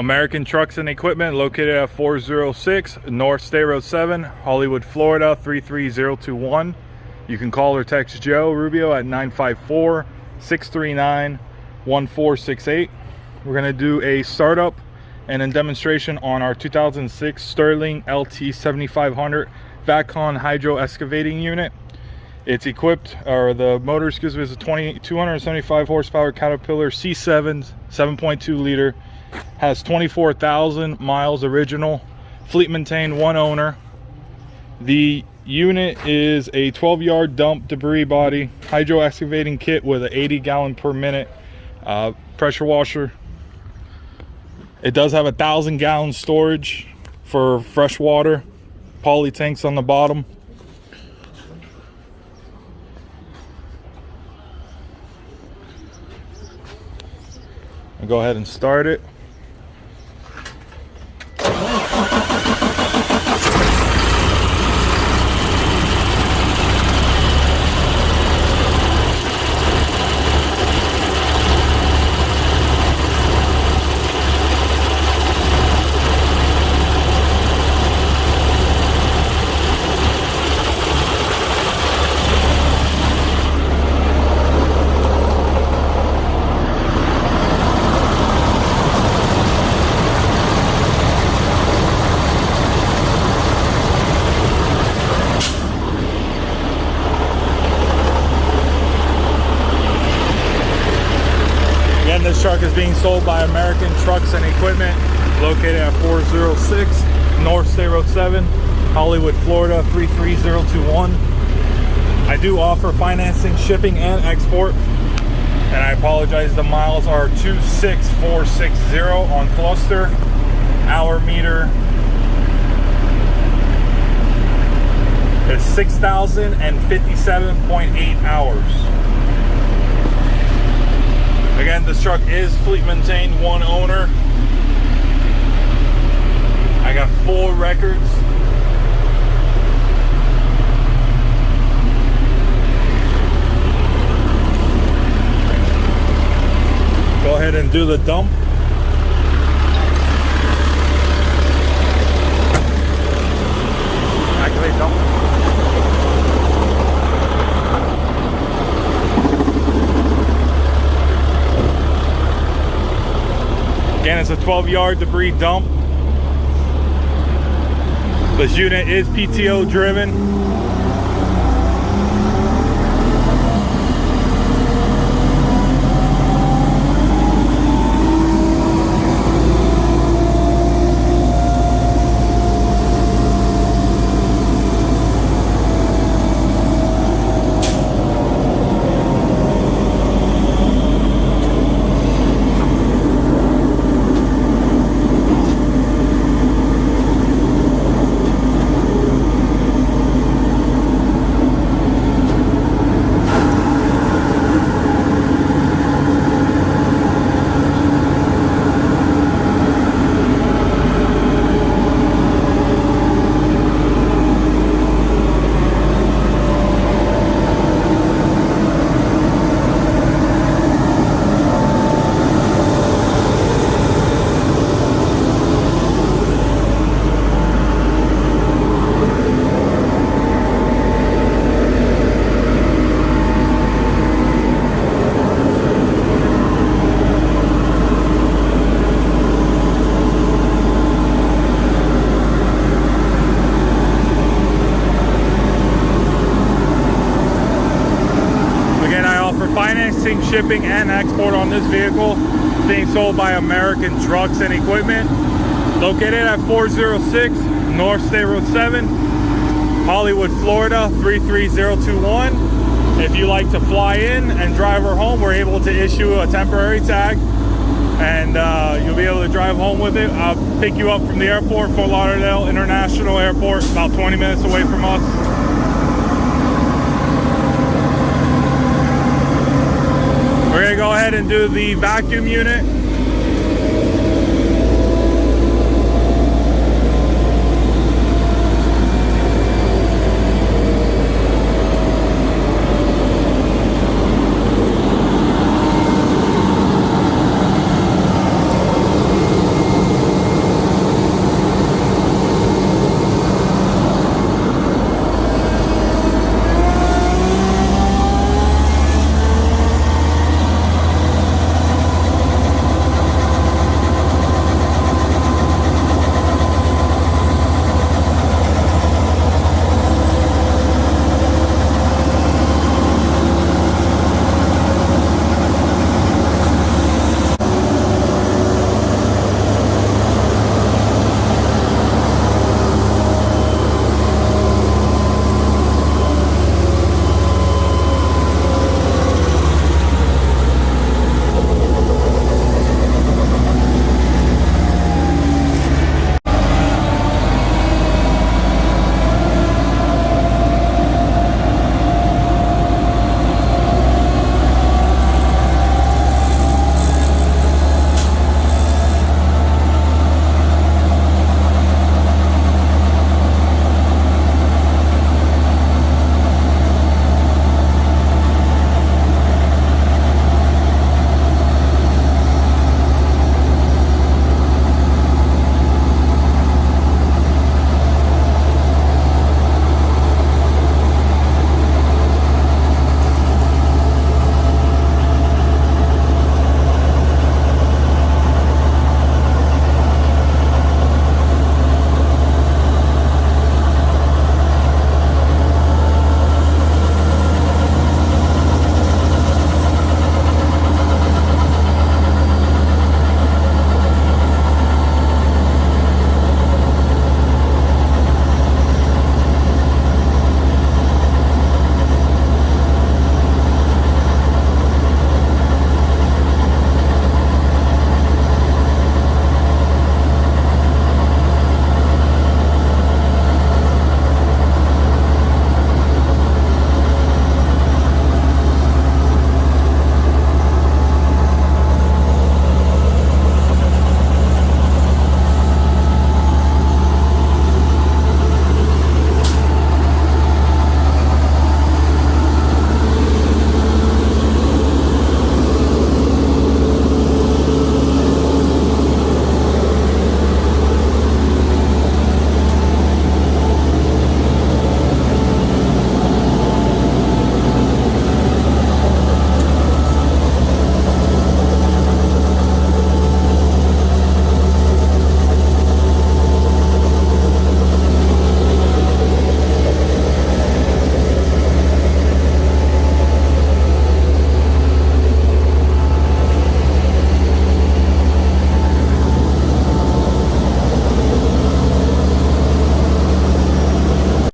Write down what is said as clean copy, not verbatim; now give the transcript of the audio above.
American Trucks and Equipment, located at 406 North State Road 7, Hollywood, Florida 33021. You can call or text Joe Rubio at 954-639-1468. We're going to do a startup and a demonstration on our 2006 Sterling LT 7500 Vaccon hydro excavating unit. It's equipped, or the motor, excuse me, is a 275 horsepower Caterpillar C7, 7.2 liter. Has 24,000 miles original, fleet maintained, one owner. The unit is a 12-yard dump debris body hydro excavating kit with an 80 gallon per minute pressure washer. It does have 1,000 gallon storage for fresh water, poly tanks on the bottom. I'll go ahead and start it. This truck is being sold by American Trucks and Equipment, located at 406 North State Road 7, Hollywood, Florida 33021. I do offer financing, shipping, and export. And I apologize, the miles are 26460 on cluster. Hour meter is 6,057.8 hours. Again, this truck is fleet maintained, one owner. I got full records. Go ahead and do the dump. Activate dump. Again, it's a 12-yard debris dump. This unit is PTO driven. Financing, shipping, and export on this vehicle, being sold by American Trucks and Equipment, located at 406 North State Road 7, Hollywood, Florida 33021. If you like to fly in and drive her home, we're able to issue a temporary tag, and you'll be able to drive home with it. I'll pick you up from the airport, Fort Lauderdale International Airport, about 20 minutes away from us. We're gonna go ahead and do the vacuum unit.